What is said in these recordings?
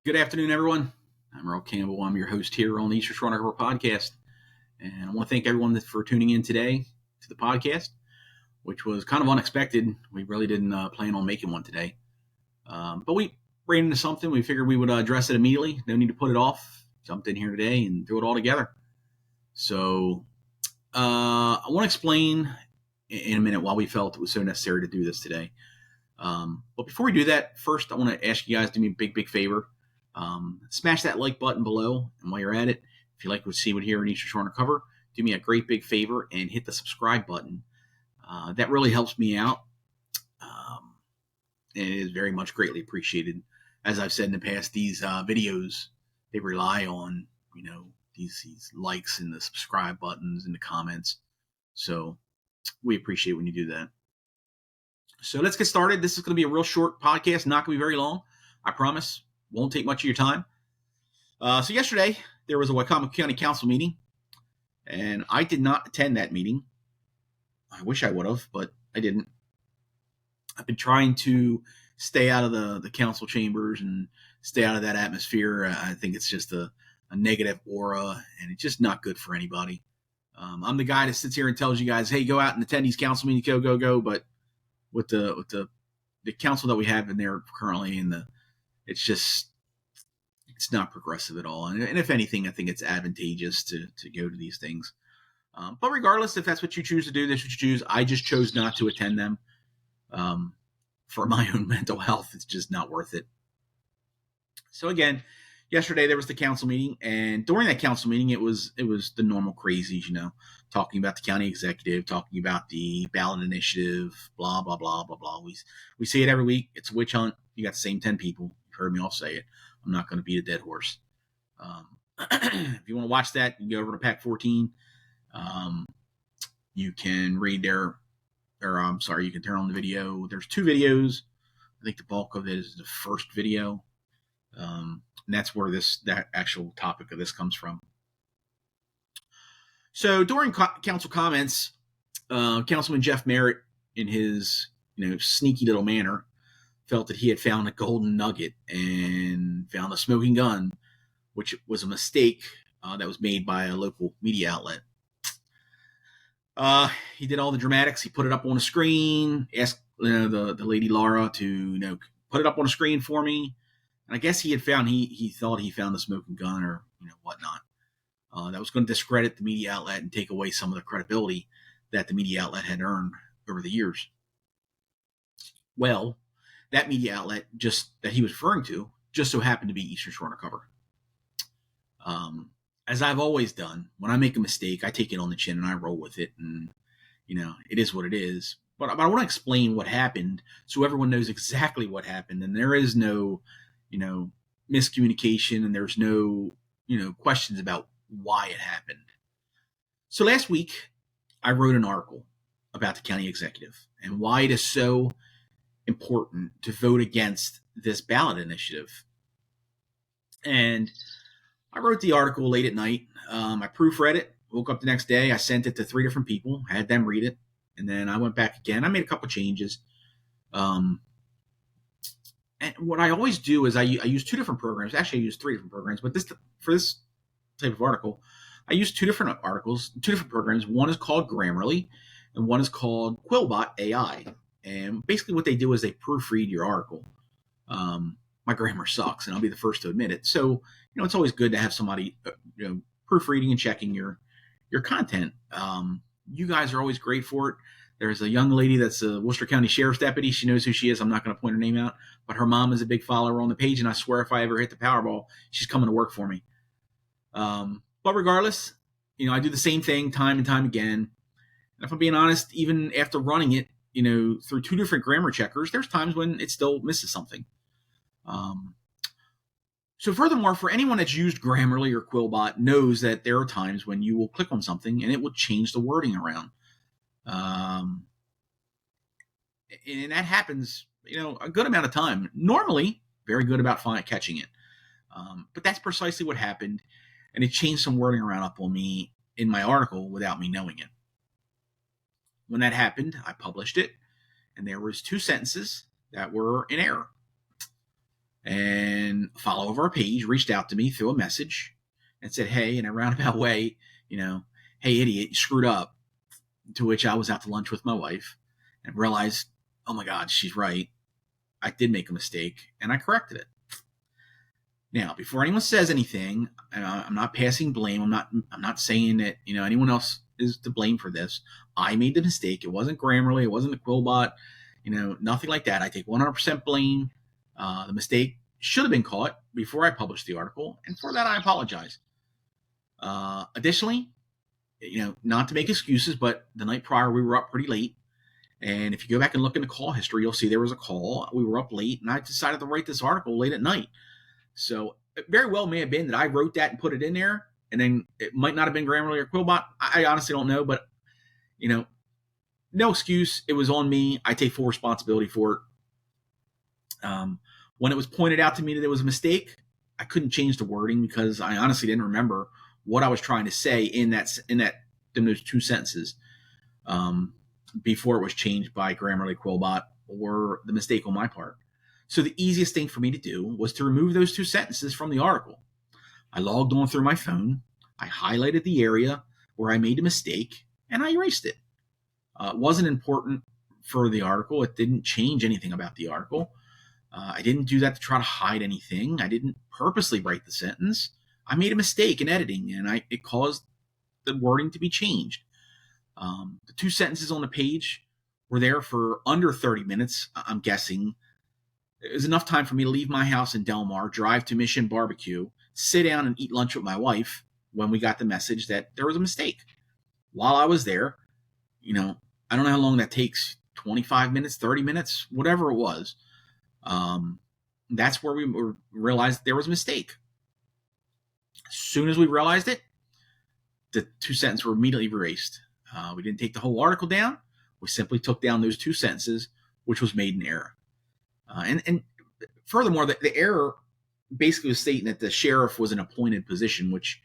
Good afternoon, everyone. I'm Earl Campbell. I'm your host here on the Undercover podcast. And I want to thank everyone for tuning in today to the podcast, which was kind of unexpected. We really didn't plan on making one today. But we ran into something. We figured we would address it immediately. No need to put it off. Jumped in here today and do it all together. So I want to explain in a minute why we felt it was so necessary to do this today. But before we do that, first I want to ask you guys to do me a big favor. Smash that like button below, and while you're at it, if you like what you see here in Eastern Undercover, do me a great big favor and hit the subscribe button. That really helps me out, and it is very much greatly appreciated. As I've said in the past, these videos, they rely on these likes and the subscribe buttons and the comments, so we appreciate when you do that. So let's get started. This is going to be a real short podcast, not going to be very long, I promise. Won't take much of your time. So yesterday, there was a Wicomico County Council meeting, and I did not attend that meeting. I wish I would have, but I didn't. I've been trying to stay out of the council chambers and stay out of that atmosphere. I think it's just a negative aura, and it's just not good for anybody. I'm the guy that sits here and tells you guys, hey, go out and attend these council meetings, go. But with the council that we have in there currently, it's not progressive at all. And if anything, I think it's advantageous to go to these things. But regardless, if that's what you choose to do, that's what you choose. I just chose not to attend them for my own mental health. It's just not worth it. So again, yesterday there was the council meeting, and during that council meeting, it was the normal crazies, talking about the county executive, talking about the ballot initiative, blah, blah, blah, blah, blah. We see it every week. It's a witch hunt. You got the same 10 people. You've heard me all say it. I'm not going to beat a dead horse. If you want to watch that, you can go over to Pack 14. You can read you can turn on the video. There's 2 videos. I think the bulk of it is the first video. And that's where that actual topic of this comes from. So during council comments, Councilman Jeff Merritt, in his sneaky little manner, felt that he had found a golden nugget and found a smoking gun, which was a mistake that was made by a local media outlet. He did all the dramatics. He put it up on a screen, asked the lady Laura to put it up on a screen for me. And I guess he thought he found the smoking gun or whatnot. That was going to discredit the media outlet and take away some of the credibility that the media outlet had earned over the years. Well, that media outlet that he was referring to just so happened to be Eastern Shore Undercover. As I've always done, when I make a mistake, I take it on the chin and I roll with it, and it is what it is. But I want to explain what happened so everyone knows exactly what happened, and there is no miscommunication, and there's no questions about why it happened. So last week, I wrote an article about the county executive and why it is so important to vote against this ballot initiative. And I wrote the article late at night. I proofread it, woke up the next day, I sent it to 3 different people, had them read it, and then I went back again. I made a couple changes. And what I always do is I use 2 different programs. Actually, I use 3 different programs, but for this type of article, I use 2 different programs. One is called Grammarly, and one is called Quillbot AI. And basically what they do is they proofread your article. My grammar sucks, and I'll be the first to admit it. So, it's always good to have somebody, proofreading and checking your content. You guys are always great for it. There's a young lady that's a Worcester County Sheriff's deputy. She knows who she is. I'm not going to point her name out, but her mom is a big follower on the page, and I swear if I ever hit the Powerball, she's coming to work for me. But regardless, I do the same thing time and time again. And if I'm being honest, even after running it, through 2 different grammar checkers, there's times when it still misses something. So furthermore, for anyone that's used Grammarly or Quillbot knows that there are times when you will click on something and it will change the wording around. And that happens, a good amount of time. Normally, very good about catching it. But that's precisely what happened. And it changed some wording around up on me in my article without me knowing it. When that happened, I published it, and there was 2 sentences that were in error. And a follower of our page reached out to me through a message and said, hey, in a roundabout way, hey, idiot, you screwed up. To which I was out to lunch with my wife and realized, oh my God, she's right. I did make a mistake and I corrected it. Now, before anyone says anything, I'm not passing blame. I'm not saying that, anyone else is to blame for this. I made the mistake. It wasn't Grammarly. It wasn't the Quillbot, nothing like that. I take 100% blame. The mistake should have been caught before I published the article. And for that, I apologize. Additionally, not to make excuses, but the night prior, we were up pretty late. And if you go back and look in the call history, you'll see there was a call. We were up late, and I decided to write this article late at night. So it very well may have been that I wrote that and put it in there, and then it might not have been Grammarly or Quillbot. I honestly don't know, but, no excuse. It was on me. I take full responsibility for it. When it was pointed out to me that it was a mistake, I couldn't change the wording because I honestly didn't remember what I was trying to say in those two sentences before it was changed by Grammarly, Quillbot, or the mistake on my part. So the easiest thing for me to do was to remove those two sentences from the article. I logged on through my phone, I highlighted the area where I made a mistake, and I erased it. It wasn't important for the article. It didn't change anything about the article. I didn't do that to try to hide anything. I didn't purposely write the sentence. I made a mistake in editing, and it caused the wording to be changed. The two sentences on the page were there for under 30 minutes, I'm guessing. It was enough time for me to leave my house in Del Mar, drive to Mission Barbecue, sit down and eat lunch with my wife when we got the message that there was a mistake. While I was there, I don't know how long that takes, 25 minutes, 30 minutes, whatever it was. That's where we realized there was a mistake. As soon as we realized it, the two sentences were immediately erased. We didn't take the whole article down. We simply took down those two sentences, which was made in error. And furthermore, the error basically was stating that the sheriff was an appointed position, which,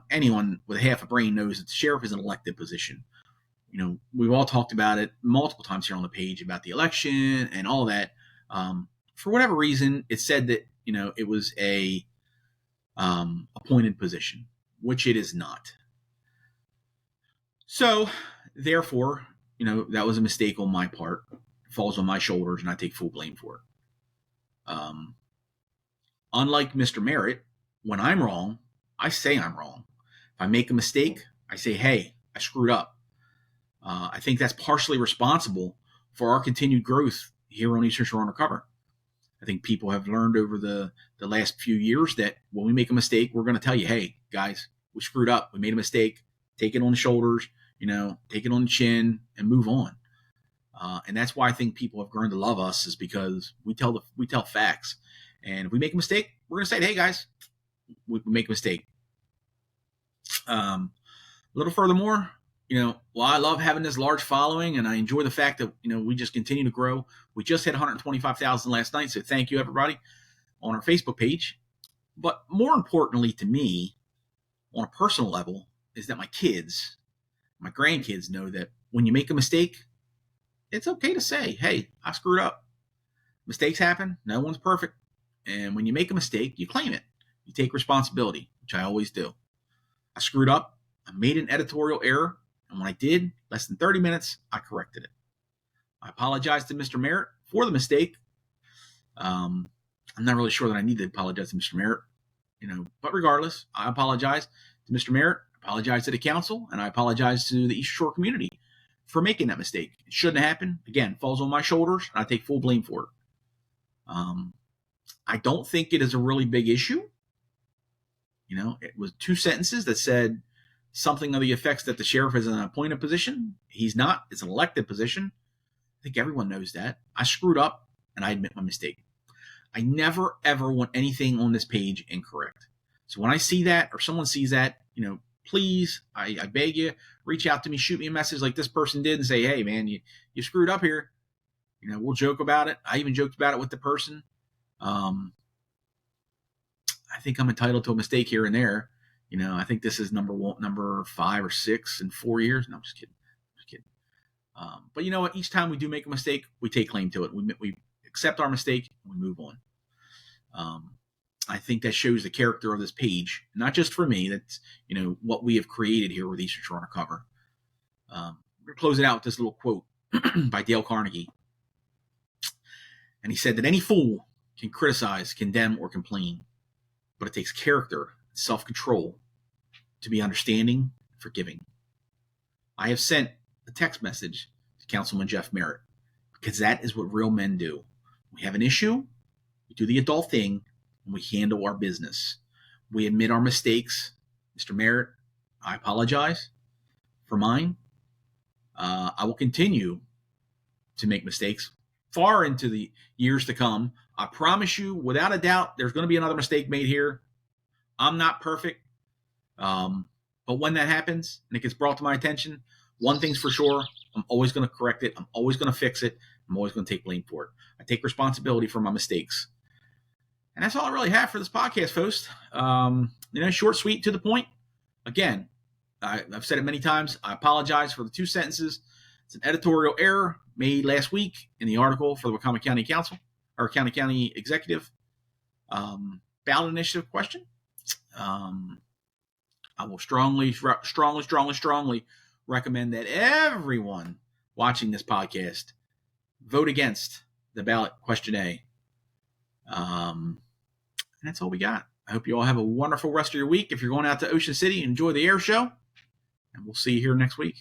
anyone with half a brain knows that the sheriff is an elected position. We've all talked about it multiple times here on the page about the election and all that. For whatever reason, it said that, it was a appointed position, which it is not. So, therefore, that was a mistake on my part. It falls on my shoulders, and I take full blame for it. Unlike Mr. Merritt, when I'm wrong, I say I'm wrong. If I make a mistake, I say, hey, I screwed up. I think that's partially responsible for our continued growth here on Eastern Shore Undercover. I think people have learned over the last few years that when we make a mistake, we're going to tell you, hey, guys, we screwed up. We made a mistake. Take it on the shoulders, take it on the chin and move on. And that's why I think people have grown to love us, is because we tell facts. And if we make a mistake, we're going to say, hey, guys, we make a mistake. A little furthermore, while I love having this large following and I enjoy the fact that, we just continue to grow. We just hit 125,000 last night. So thank you, everybody, on our Facebook page. But more importantly to me, on a personal level, is that my kids, my grandkids know that when you make a mistake, it's okay to say, hey, I screwed up. Mistakes happen. No one's perfect. And when you make a mistake, you claim it. You take responsibility, which I always do. I screwed up. I made an editorial error. And when I did, less than 30 minutes, I corrected it. I apologize to Mr. Merritt for the mistake. I'm not really sure that I need to apologize to Mr. Merritt, but regardless, I apologize to Mr. Merritt, I apologize to the council, and I apologize to the East Shore community for making that mistake. It shouldn't have happened. Again, falls on my shoulders, and I take full blame for it. I don't think it is a really big issue. It was two sentences that said something of the effects that the sheriff is an appointed position. He's not. It's an elected position. I think everyone knows that. I screwed up, and I admit my mistake. I never, ever want anything on this page incorrect. So when I see that or someone sees that, please, I beg you, reach out to me, shoot me a message like this person did and say, hey, man, you screwed up here. We'll joke about it. I even joked about it with the person. I think I'm entitled to a mistake here and there. I think this is number 5 or 6 in 4 years. No, I'm just kidding. But you know what? Each time we do make a mistake, we take claim to it. We accept our mistake and we move on. I think that shows the character of this page, not just for me. That's what we have created here with Eastern Shore Undercover. We're gonna close it out with this little quote by Dale Carnegie, and he said that any fool can criticize, condemn, or complain, but it takes character and self-control to be understanding and forgiving. I have sent a text message to Councilman Jeff Merritt because that is what real men do. We have an issue, we do the adult thing, and we handle our business. We admit our mistakes. Mr. Merritt, I apologize for mine. I will continue to make mistakes far into the years to come. I promise you, without a doubt, there's going to be another mistake made here. I'm not perfect. But when that happens and it gets brought to my attention, one thing's for sure, I'm always going to correct it. I'm always going to fix it. I'm always going to take blame for it. I take responsibility for my mistakes. And that's all I really have for this podcast, folks. Short, sweet, to the point. Again, I've said it many times. I apologize for the 2 sentences. It's an editorial error made last week in the article for the Wicomico County Council, or County Executive ballot initiative question. I will strongly recommend that everyone watching this podcast vote against the ballot question A. And that's all we got. I hope you all have a wonderful rest of your week. If you're going out to Ocean City, enjoy the air show. And we'll see you here next week.